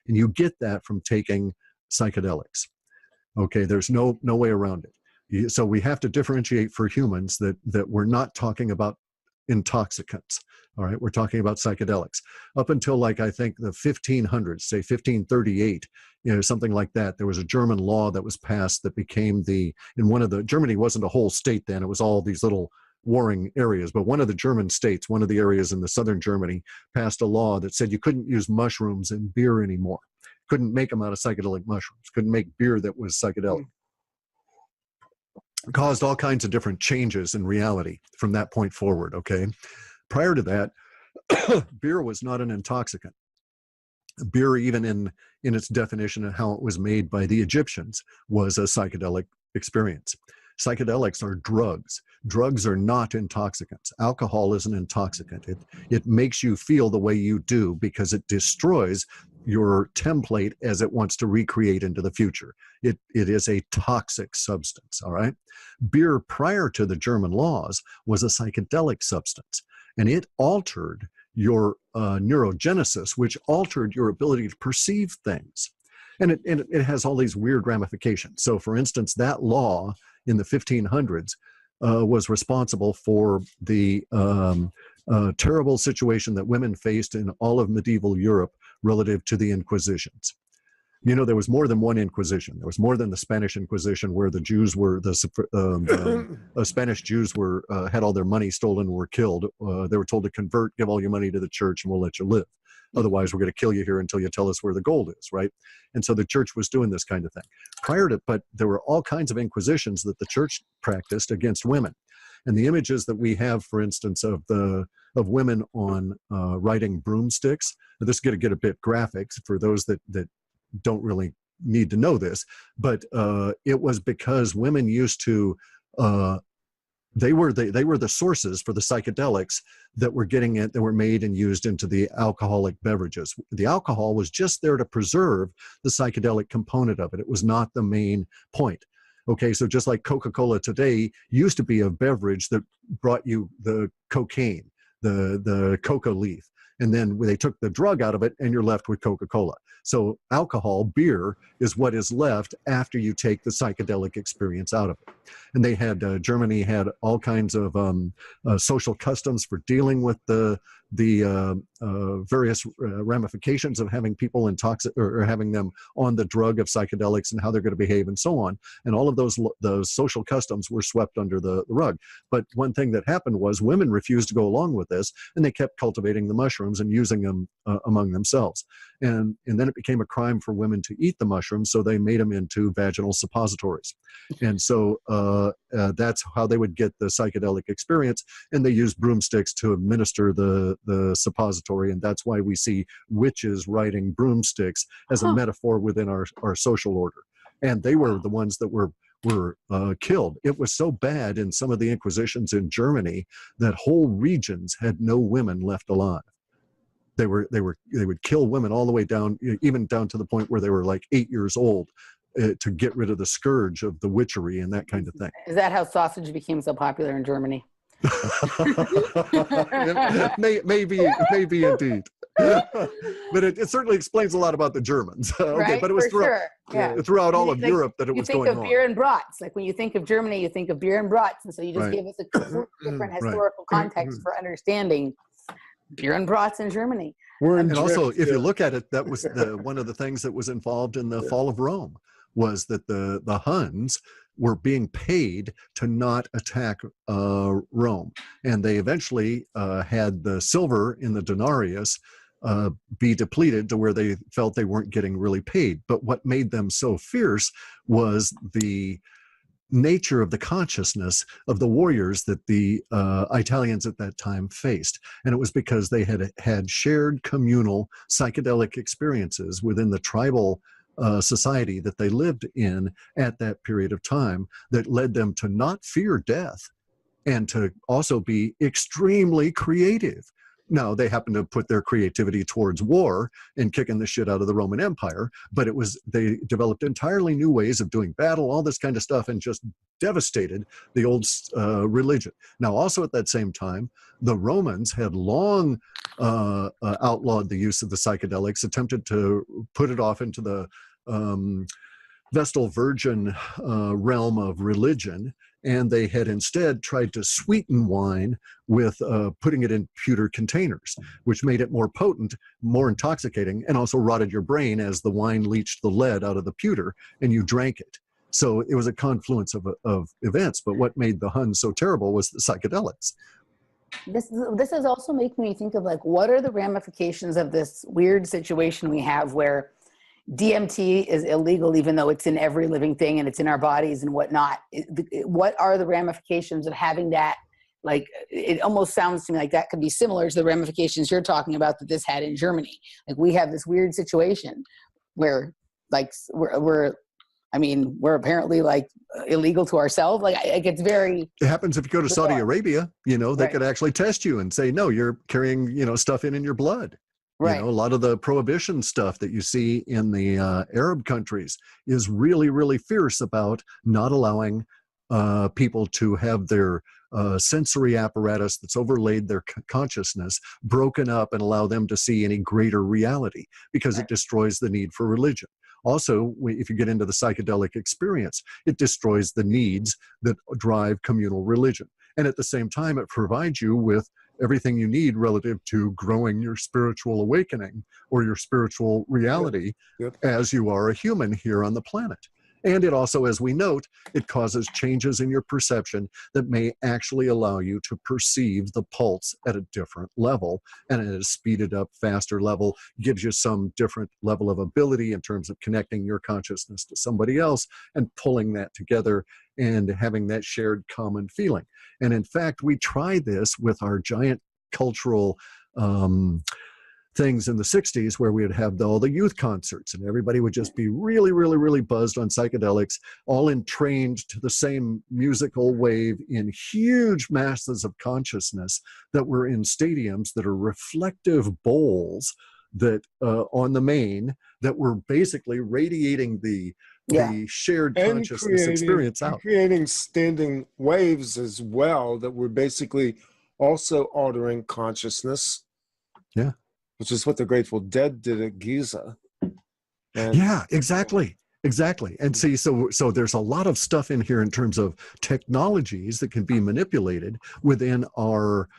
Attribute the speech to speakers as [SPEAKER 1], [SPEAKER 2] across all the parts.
[SPEAKER 1] And you get that from taking psychedelics. Okay, there's no way around it. So we have to differentiate for humans that we're not talking about intoxicants. All right, we're talking about psychedelics. Up until like I think the 1500s, say 1538, something like that, there was a German law that was passed that became Germany wasn't a whole state then, it was all these little warring areas, but one of the German states, one of the areas in the southern Germany, passed a law that said you couldn't use mushrooms in beer anymore. Couldn't make them out of psychedelic mushrooms, couldn't make beer that was psychedelic. Caused all kinds of different changes in reality from that point forward, okay? Prior to that, beer was not an intoxicant. Beer, even in its definition of how it was made by the Egyptians, was a psychedelic experience. Psychedelics are drugs. Drugs are not intoxicants. Alcohol is an intoxicant. It makes you feel the way you do because it destroys your template as it wants to recreate into the future. It is a toxic substance, all right? Beer, prior to the German laws, was a psychedelic substance, and it altered your neurogenesis, which altered your ability to perceive things. And it has all these weird ramifications. So, for instance, that law in the 1500s was responsible for the terrible situation that women faced in all of medieval Europe relative to the Inquisitions. There was more than one Inquisition. There was more than the Spanish Inquisition, where the Jews were Spanish Jews were had all their money stolen and were killed. They were told to convert, give all your money to the church, and we'll let you live. Otherwise, we're going to kill you here until you tell us where the gold is, right? And so the church was doing this kind of thing. But there were all kinds of inquisitions that the church practiced against women. And the images that we have, for instance, of women on riding broomsticks, this is going to get a bit graphic for those that don't really need to know this, but it was because women used to they were the sources for the psychedelics that were made and used into the alcoholic beverages. The alcohol was just there to preserve the psychedelic component of it. It was not the main point. Okay, so just like Coca-Cola today used to be a beverage that brought you the cocaine, the coca leaf, and then they took the drug out of it and you're left with Coca-Cola. So alcohol, beer, is what is left after you take the psychedelic experience out of it. And they had, Germany had all kinds of social customs for dealing with the various ramifications of having people or having them on the drug of psychedelics and how they're going to behave and so on. And all of those social customs were swept under the rug. But one thing that happened was women refused to go along with this, and they kept cultivating the mushrooms and using them among themselves. And then it became a crime for women to eat the mushrooms, so they made them into vaginal suppositories. And so that's how they would get the psychedelic experience, and they used broomsticks to administer the suppository, and that's why we see witches riding broomsticks as a metaphor within our social order. And they were the ones that were killed. It was so bad in some of the inquisitions in Germany that whole regions had no women left alive. They would kill women all the way down, even down to the point where they were like 8 years old, to get rid of the scourge of the witchery and that kind of thing.
[SPEAKER 2] Is that how sausage became so popular in Germany?
[SPEAKER 1] maybe indeed. But it certainly explains a lot about the Germans. Okay,
[SPEAKER 2] right?
[SPEAKER 1] But it was throughout all of
[SPEAKER 2] like,
[SPEAKER 1] Europe that it was going on.
[SPEAKER 2] You think of beer and brats. Like when you think of Germany, you think of beer and brats. And so you just gave us a different historical context for understanding beer and brats in Germany.
[SPEAKER 1] And also, if you look at it, that was one of the things that was involved in the fall of Rome, was that the Huns were being paid to not attack Rome. And they eventually had the silver in the denarius be depleted to where they felt they weren't getting really paid. But what made them so fierce was the nature of the consciousness of the warriors that the Italians at that time faced. And it was because they had shared communal psychedelic experiences within the tribal society that they lived in at that period of time that led them to not fear death and to also be extremely creative. Now, they happened to put their creativity towards war and kicking the shit out of the Roman Empire, but they developed entirely new ways of doing battle, all this kind of stuff, and just devastated the old religion. Now, also at that same time, the Romans had long outlawed the use of the psychedelics, attempted to put it off into the Vestal Virgin realm of religion, and they had instead tried to sweeten wine with putting it in pewter containers, which made it more potent, more intoxicating, and also rotted your brain as the wine leached the lead out of the pewter and you drank it. So it was a confluence of events, but what made the Huns so terrible was the psychedelics.
[SPEAKER 2] This is also making me think of like, what are the ramifications of this weird situation we have where DMT is illegal, even though it's in every living thing and it's in our bodies and whatnot. What are the ramifications of having that? Like, it almost sounds to me like that could be similar to the ramifications you're talking about that this had in Germany. Like, we have this weird situation where, like, we're apparently like illegal to ourselves. Like, it's very.
[SPEAKER 1] It happens if you go to Saudi Arabia. They could actually test you and say, no, you're carrying stuff in your blood. Right. A lot of the prohibition stuff that you see in the Arab countries is really, really fierce about not allowing people to have their sensory apparatus that's overlaid their consciousness broken up and allow them to see any greater reality, because it destroys the need for religion. Also, if you get into the psychedelic experience, it destroys the needs that drive communal religion. And at the same time, it provides you with everything you need relative to growing your spiritual awakening or your spiritual reality as you are a human here on the planet. And it also, as we note, it causes changes in your perception that may actually allow you to perceive the pulse at a different level, and at a speeded up, faster level, gives you some different level of ability in terms of connecting your consciousness to somebody else and pulling that together and having that shared common feeling. And in fact, we tried this with our giant cultural things in the 60s, where we would have all the youth concerts and everybody would just be really, really, really buzzed on psychedelics, all entrained to the same musical wave in huge masses of consciousness that were in stadiums that are reflective bowls that on the main that were basically radiating the shared consciousness experience out.
[SPEAKER 3] Creating standing waves as well that were basically also altering consciousness.
[SPEAKER 1] Yeah.
[SPEAKER 3] Which is what the Grateful Dead did at Giza. And
[SPEAKER 1] yeah, exactly. And see, so there's a lot of stuff in here in terms of technologies that can be manipulated within our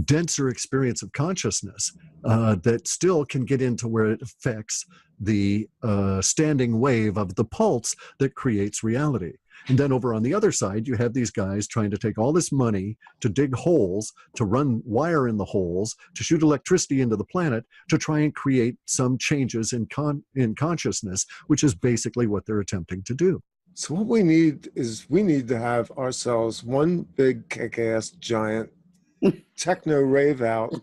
[SPEAKER 1] denser experience of consciousness that still can get into where it affects the standing wave of the pulse that creates reality. And then over on the other side, you have these guys trying to take all this money to dig holes, to run wire in the holes, to shoot electricity into the planet, to try and create some changes in consciousness, which is basically what they're attempting to do.
[SPEAKER 3] So what we need to have ourselves one big kick-ass giant techno rave out.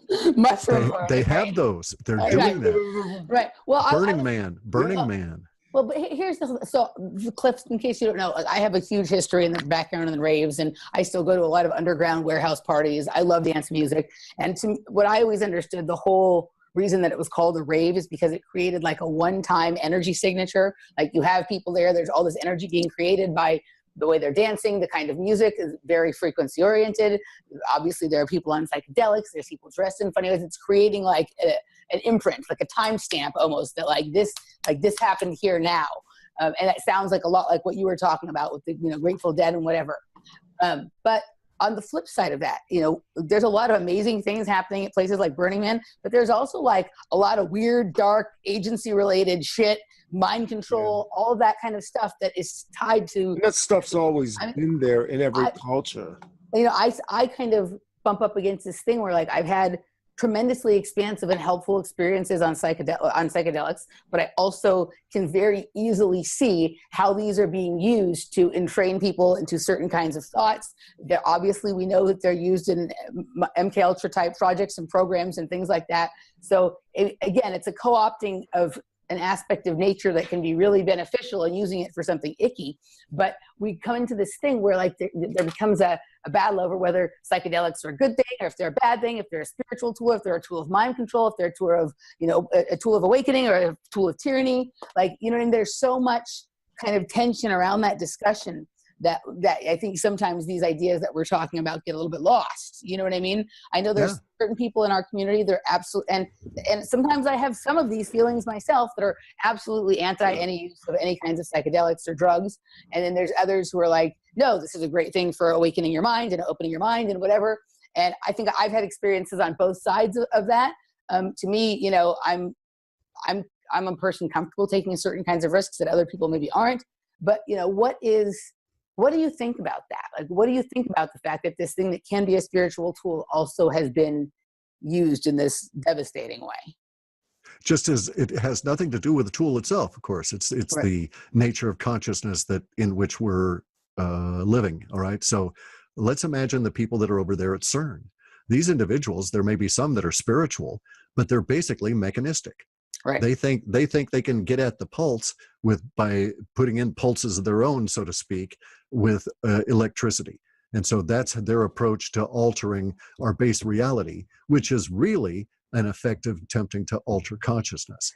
[SPEAKER 1] They have those. They're doing that.
[SPEAKER 2] Right. Well,
[SPEAKER 1] Burning Man.
[SPEAKER 2] Well, but here's so Cliff, in case you don't know, I have a huge history in the background in the raves, and I still go to a lot of underground warehouse parties. I love dance music. And what I always understood, the whole reason that it was called a rave is because it created like a one-time energy signature. Like, you have people there, there's all this energy being created by the way they're dancing, the kind of music is very frequency oriented. Obviously there are people on psychedelics, there's people dressed in funny ways. It's creating like an imprint, like a timestamp almost, that like this happened here now. And it sounds like a lot like what you were talking about with the Grateful Dead and whatever. But on the flip side of that, there's a lot of amazing things happening at places like Burning Man, but there's also like a lot of weird, dark, agency-related shit, mind control, all of that kind of stuff that is tied to.
[SPEAKER 3] And that stuff's always been there in every culture.
[SPEAKER 2] I kind of bump up against this thing where like I've had tremendously expansive and helpful experiences on psychedelics, but I also can very easily see how these are being used to entrain people into certain kinds of thoughts. Obviously, we know that they're used in MK Ultra type projects and programs and things like that. So again, it's a co-opting of an aspect of nature that can be really beneficial and using it for something icky. But we come into this thing where like there becomes a battle over whether psychedelics are a good thing or if they're a bad thing, if they're a spiritual tool, if they're a tool of mind control, if they're a tool of, a tool of awakening or a tool of tyranny. Like, and there's so much kind of tension around that discussion that I think sometimes these ideas that we're talking about get a little bit lost. You know what I mean? I know there's certain people in our community, they're absolute, and sometimes I have some of these feelings myself that are absolutely anti any use of any kinds of psychedelics or drugs. And then there's others who are like, no, this is a great thing for awakening your mind and opening your mind and whatever. And I think I've had experiences on both sides of that. To me, I'm a person comfortable taking certain kinds of risks that other people maybe aren't. But what do you think about that? Like, what do you think about the fact that this thing that can be a spiritual tool also has been used in this devastating way?
[SPEAKER 1] Just as it has nothing to do with the tool itself, of course. It's
[SPEAKER 2] Right.
[SPEAKER 1] the nature of consciousness that in which we're living. All right. So let's imagine the people that are over there at CERN. These individuals, there may be some that are spiritual, but they're basically mechanistic.
[SPEAKER 2] Right.
[SPEAKER 1] They think they can get at the pulse by putting in pulses of their own, so to speak, with electricity. And so that's their approach to altering our base reality, which is really an effective attempting to alter consciousness.